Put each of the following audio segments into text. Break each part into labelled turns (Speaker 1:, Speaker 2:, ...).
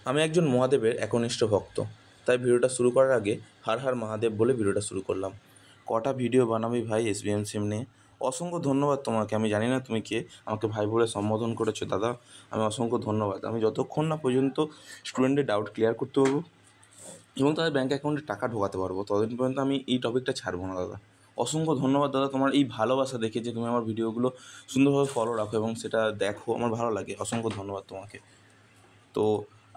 Speaker 1: আমি একজন মহাদেবের একনিষ্ঠ ভক্ত, তাই ভিডিওটা শুরু করার আগে হর হর মহাদেব বলে ভিডিওটা শুরু করলাম। কটা ভিডিও বানাবি ভাই এসবিএম সিম নিয়ে। অসংখ্য ধন্যবাদ তোমাকে। আমি জানি না তুমি কে, আমাকে ভাই বলে সম্বোধন করেছো দাদা, আমি অসংখ্য ধন্যবাদ। আমি যতক্ষণ না পর্যন্ত স্টুডেন্টের ডাউট ক্লিয়ার করতে পারবো এবং তাদের ব্যাঙ্ক অ্যাকাউন্টে টাকা ঢোকাতে পারবো, ততদিন পর্যন্ত আমি এই টপিকটা ছাড়বো না দাদা। অসংখ্য ধন্যবাদ দাদা, তোমার এই ভালোবাসা দেখে যে তুমি আমার ভিডিওগুলো সুন্দরভাবে ফলো রাখো এবং সেটা দেখো, আমার ভালো লাগে। অসংখ্য ধন্যবাদ তোমাকে। তো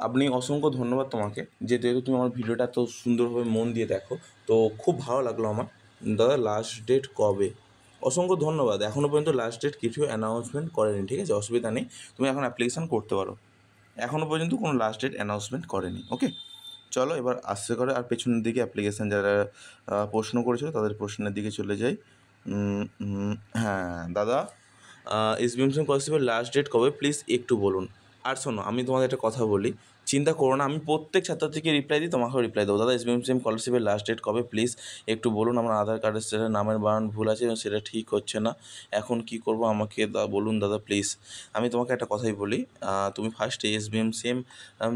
Speaker 1: আপনি অসংখ্য ধন্যবাদ তোমাকে যে যেহেতু তুমি আমার ভিডিওটা এত সুন্দরভাবে মন দিয়ে দেখো, তো খুব ভালো লাগলো আমার। দাদা লাস্ট ডেট কবে? অসংখ্য ধন্যবাদ। এখনও পর্যন্ত লাস্ট ডেট কিছু অ্যানাউন্সমেন্ট করেনি, ঠিক আছে, অসুবিধা নেই, তুমি এখন অ্যাপ্লিকেশান করতে পারো। এখনও পর্যন্ত কোনো লাস্ট ডেট অ্যানাউন্সমেন্ট করেনি। ওকে, চলো এবার আস্তে করে আর পেছনের দিকে অ্যাপ্লিকেশান যারা প্রশ্ন করেছিল তাদের প্রশ্নের দিকে চলে যাই। হ্যাঁ দাদা, এসবিএম স্কলারশিপের লাস্ট ডেট কবে প্লিজ একটু বলুন। আর শোনো, আমি তোমাদের একটা কথা বলি, চিন্তা করো না, আমি প্রত্যেক ছাত্রছাত্রীকে রিপ্লাই দিই, তোমাকেও রিপ্লাই দেবো। দাদা এসবিএম স্কলারশিপের লাস্ট ডেট কবে প্লিজ একটু বলুন। আমার আধার কার্ডের সেটা নামের বানান ভুল আছে এবং সেটা ঠিক হচ্ছে না, এখন কি করব আমাকে বলুন দাদা প্লিজ। আমি তোমাকে একটা কথাই বলি, তুমি ফার্স্টে এসবিএম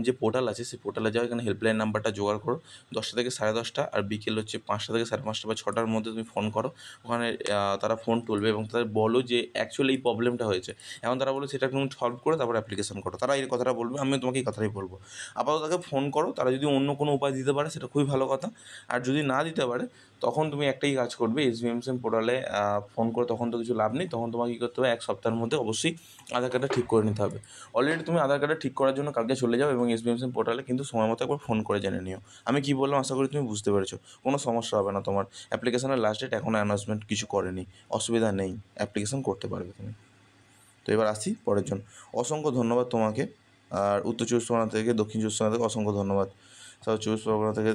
Speaker 1: যে পোর্টাল আছে সেই পোর্টালে যাও, এখানে হেল্পলাইন নাম্বারটা জোগাড় করো। 10টা থেকে 10:30 আর বিকেল হচ্ছে 5টা থেকে 5:30 বা 6টার মধ্যে তুমি ফোন করো। ওখানে তারা ফোন তুলবে এবং তাদের বলো যে অ্যাকচুয়ালি এই প্রবলেমটা হয়েছে। এখন তারা বলে সেটা তুমি সলভ করে তারপর অ্যাপ্লিকেশন করো, তারা এই কথাটা বলবে, আমিও তোমাকে এই কথাটাই বলবো। আপাতত তাকে ফোন করো, তারা যদি অন্য কোনো উপায় দিতে পারে সেটা খুবই ভালো কথা। আর যদি না দিতে পারে তখন তুমি একটাই কাজ করবে, এসবিএমসিএম পোর্টালে ফোন করে তখন তো কিছু লাভ নেই, তখন তোমাকে কী করতে হবে, 1 সপ্তাহের মধ্যে অবশ্যই আধার কার্ডটা ঠিক করে নিতে হবে। অলরেডি তুমি আধার কার্ডটা ঠিক করার জন্য কালকে চলে যাও এবং এসবিএমসিএম পোর্টালে কিন্তু সময় মতো একবার ফোন করে জেনে নিও। আমি কী বললাম আশা করি তুমি বুঝতে পেরেছো। কোনো সমস্যা হবে না, তোমার অ্যাপ্লিকেশনের লাস্ট ডেট এখনও অ্যানাউন্সমেন্ট কিছু করেনি, অসুবিধা নেই, অ্যাপ্লিকেশন করতে পারবে তুমি। তো এবার আসি পরের জন। অসংখ্য ধন্যবাদ তোমাকে। আর উত্তর 24 পরগনা থেকে দক্ষিণ 24 পরগনা থেকে অসংখ্য ধন্যবাদ। সাউথ 24 পরগনা থেকে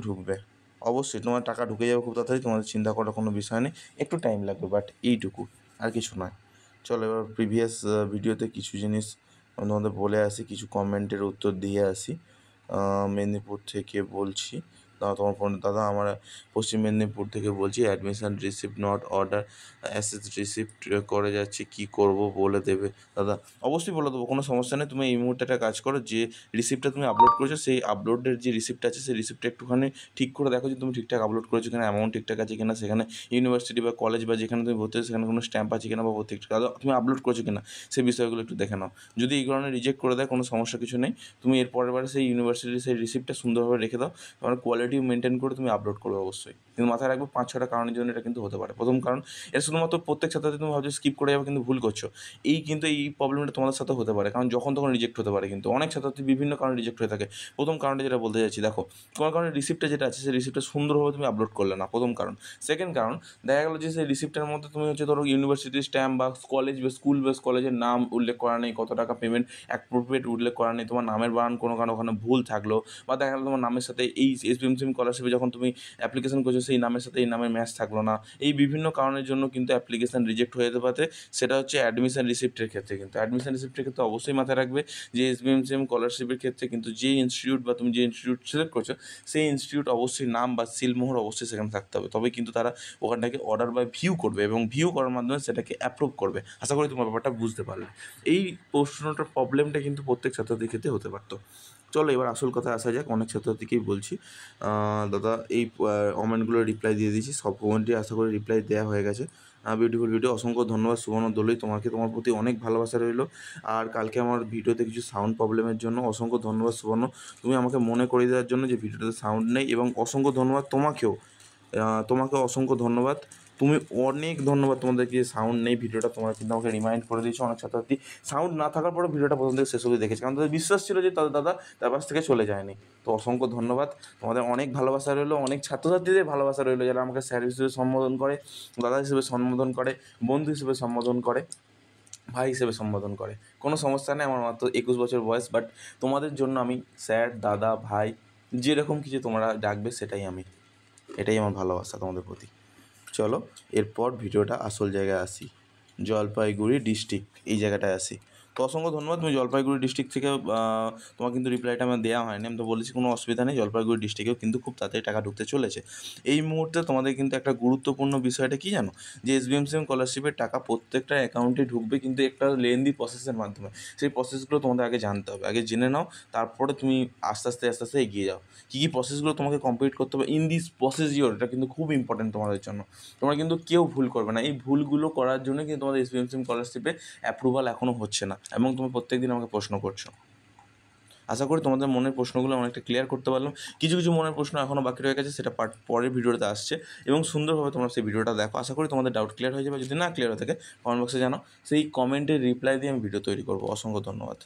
Speaker 1: ঢুকবে, অবশ্যই তোমার টাকা ঢুকে যাবে খুব তাড়াতাড়ি, তোমাদের চিন্তা করার কোনো বিষয় নেই, একটু টাইম লাগবে, বাট এইটুকু, আর কিছু নয়। চলো এবার প্রিভিয়াস ভিডিওতে কিছু জিনিস আমি তোমাদের বলে আসি, কিছু কমেন্টের উত্তর দিয়ে আসি। মেদিনীপুর থেকে বলছি, তোমার ফোন দাদা, আমার পশ্চিম মেদিনীপুর থেকে বলছি, অ্যাডমিশান রিসিপ্ট নট অর্ডার অ্যাসেস রিসিপ্ট করে যাচ্ছি, কী করবো বলে দেবে দাদা? অবশ্যই বলে দেবো, কোনো সমস্যা নেই। তুমি এই মুহূর্তে একটা কাজ করো, যে রিসিপ্টটা তুমি আপলোড করেছো সেই আপলোডের যে রিসিপ্ট আছে সেই রিসিপ্টটা একটুখানি ঠিক করে দেখো যে তুমি ঠিকঠাক আপলোড করেছো কিনা, অ্যামাউন্ট ঠিকঠাক আছে কিনা, সেখানে ইউনিভার্সিটি বা কলেজ বা যেখানে তুমি ভর্তি হয়েছো সেখানে কোনো স্ট্যাম্প আছে কিনা বা প্রত্যেকটা দাদা তুমি আপলোড করেছো কিনা সেই বিষয়গুলো একটু দেখে নাও। যদি এই কারণে রিজেক্ট করে দেয় কোনো সমস্যা কিছু নেই, তুমি এর পরের বারে সেই ইউনিভার্সিটির সেই রিসিপ্টটা সুন্দরভাবে রেখে দাও, কারণ কোয়ালিটি মেনটেন করে তুমি আপলোড করবে অবশ্যই। কিন্তু মাথায় রাখবে 5-6টা কারণের জন্য এটা কিন্তু হতে পারে। প্রথম কারণ, এটা শুধুমাত্র প্রত্যেক ছাত্রছাত্রী তুমি ভাবছো স্কিপ করে যাবে, কিন্তু ভুল করছো। কিন্তু এই প্রবলেমটা তোমাদের সাথে হতে পারে, কারণ যখন তখন রিজেক্ট হতে পারে, কিন্তু অনেক ছাত্রছাত্রী বিভিন্ন কারণে রিজেক্ট হয়ে থাকে। প্রথম কারণটা যেটা বলতে চাইছি, দেখো, কোনো কারণে রিসিপ্টটা যেটা আছে সেই রিসিপ্টটা সুন্দরভাবে তুমি আপলোড করলে না, প্রথম কারণ। সেকেন্ড কারণ, দেখা গেলো যে সেই রিসিপ্টের মধ্যে তুমি হচ্ছে ধরো ইউনিভার্সিটির স্ট্যাম্প বা কলেজ বা স্কুল বা কলেজের নাম উল্লেখ করা নেই, কত টাকা পেমেন্ট অ্যাপ্রোপ্রিয়েট উল্লেখ করা নেই, তোমার নামের বানান কোনো কারণে ওখানে ভুল থাকলো, বা দেখা গেলো তোমার নামের সাথে এই এসবিএমসিএম স্কলারশিপে যখন তুমি অ্যাপ্লিকেশন করছো সেই নামের সাথে এই নামের ম্যাচ থাকলো না। এই বিভিন্ন কারণের জন্য কিন্তু অ্যাপ্লিকেশান রিজেক্ট হয়ে যেতে পারে। সেটা হচ্ছে অ্যাডমিশন রিসিপ্টের ক্ষেত্রে। কিন্তু অ্যাডমিশন রিসিপ্টের ক্ষেত্রে অবশ্যই মাথায় রাখবে যে এসবিএমসিএম স্কলারশিপের ক্ষেত্রে কিন্তু যে ইনস্টিটিউট বা তুমি যে ইনস্টিটিউট সিলেক্ট করছো সেই ইনস্টিটিউট অবশ্যই নাম বা সিলমোহর অবশ্যই সেখানে থাকতে হবে, তবে কিন্তু তারা ওখানটাকে অর্ডার বা ভিউ করবে এবং ভিউ করার মাধ্যমে সেটাকে অ্যাপ্রুভ করবে। আশা করি তোমার ব্যাপারটা বুঝতে পারলে। এই প্রশ্নটার প্রবলেমটা কিন্তু প্রত্যেক ছাত্রদের ক্ষেত্রে হতে পারতো। চলো এবার আসল কথায় আসা যাক। অনেক ছাত্রছাত্রীকেই বলছি, দাদা এই কমেন্টগুলো রিপ্লাই দিয়ে দিয়েছি, সব কমেন্টই আশা করি রিপ্লাই দেওয়া হয়ে গেছে। বিউটিফুল ভিডিও, অসংখ্য ধন্যবাদ সুবর্ণ দলুই তোমাকে, তোমার প্রতি অনেক ভালোবাসা রইলো। আর কালকে আমার ভিডিওতে কিছু সাউন্ড প্রবলেমের জন্য অসংখ্য ধন্যবাদ সুবর্ণ, তুমি আমাকে মনে করিয়ে দেওয়ার জন্য যে ভিডিওটাতে সাউন্ড নেই, এবং অসংখ্য ধন্যবাদ তোমাকেও, তোমাকে অসংখ্য ধন্যবাদ। তুমি অনেক ধন্যবাদ তোমাদেরকে, যে সাউন্ড নেই ভিডিওটা তোমরা কিন্তু আমাকে রিমাইন্ড করে দিয়েছো। অনেক ছাত্রছাত্রী সাউন্ড না থাকার পরে ভিডিওটা প্রথম থেকে শেষ অবধি দেখেছে, কারণ তাদের বিশ্বাস ছিল যে তাদের দাদা তার পাশ থেকে চলে যায়নি। তো অসংখ্য ধন্যবাদ, তোমাদের অনেক ভালোবাসা রইলো, অনেক ছাত্রছাত্রীদের ভালোবাসা রইলো যারা আমাকে স্যার হিসেবে সম্বোধন করে, দাদা হিসেবে সম্বোধন করে, বন্ধু হিসেবে সম্বোধন করে, ভাই হিসেবে সম্বোধন করে। কোনো সমস্যা নেই, আমার মাত্র 21 বছর বয়স, বাট তোমাদের জন্য আমি স্যার, দাদা, ভাই, যেরকম কিছু তোমরা ডাকবে সেটাই আমি, এটাই আমার ভালোবাসা তোমাদের প্রতি। চলো এরপর ভিডিওটা আসল জায়গায় আসি, জলপাইগুড়ি ডিস্ট্রিক্ট এই জায়গাটায় আসি। তো অসংখ্য ধন্যবাদ। তুমি জলপাইগুড়ি ডিস্ট্রিক্ট থেকে তোমার কিন্তু রিপ্লাইটা আমার দেওয়া হয়নি। আমি তো বলেছি কোনো অসুবিধা নেই, জলপাইগুড়ি ডিস্ট্রিক্টেও কিন্তু খুব তাড়াতাড়ি টাকা ঢুকতে চলেছে। এই মুহূর্তে তোমাদের কিন্তু একটা গুরুত্বপূর্ণ বিষয়টা কী জানো, যে SBMCM স্কলারশিপের টাকা প্রত্যেকটা অ্যাকাউন্টে ঢুকবে, কিন্তু একটা লেন্দি প্রসেসের মাধ্যমে। সেই প্রসেসগুলো তোমাদের আগে জানতে হবে, আগে জেনে নাও, তারপরে তুমি আস্তে আস্তে এগিয়ে যাও। কী কী প্রসেসগুলো তোমাকে কমপ্লিট করতে হবে ইন দিস প্রসিজিওর, এটা কিন্তু খুব ইম্পর্টেন্ট তোমাদের জন্য। তোমরা কিন্তু কেউ ভুল করবে না, এই ভুলগুলো করার জন্য কিন্তু তোমাদের SBMCM স্কলারশিপে অ্যাপ্রুভাল এখনও হচ্ছে না, এবং তুমি প্রত্যেকদিন আমাকে প্রশ্ন করছো। আশা করি তোমাদের মনের প্রশ্নগুলো অনেকটা ক্লিয়ার করতে পারলাম। কিছু কিছু মনের প্রশ্ন এখনও বাকি রয়ে গেছে, সেটা পরের ভিডিওতে আসছে, এবং সুন্দরভাবে তোমরা সেই ভিডিওটা দেখো। আশা করি তোমাদের ডাউট ক্লিয়ার হয়ে যাবে। যদি না ক্লিয়ার হয়ে থাকে কমেন্ট বক্সে জানাও, সেই কমেন্টের রিপ্লাই দিয়ে আমি ভিডিও তৈরি করবো। অসংখ্য ধন্যবাদ।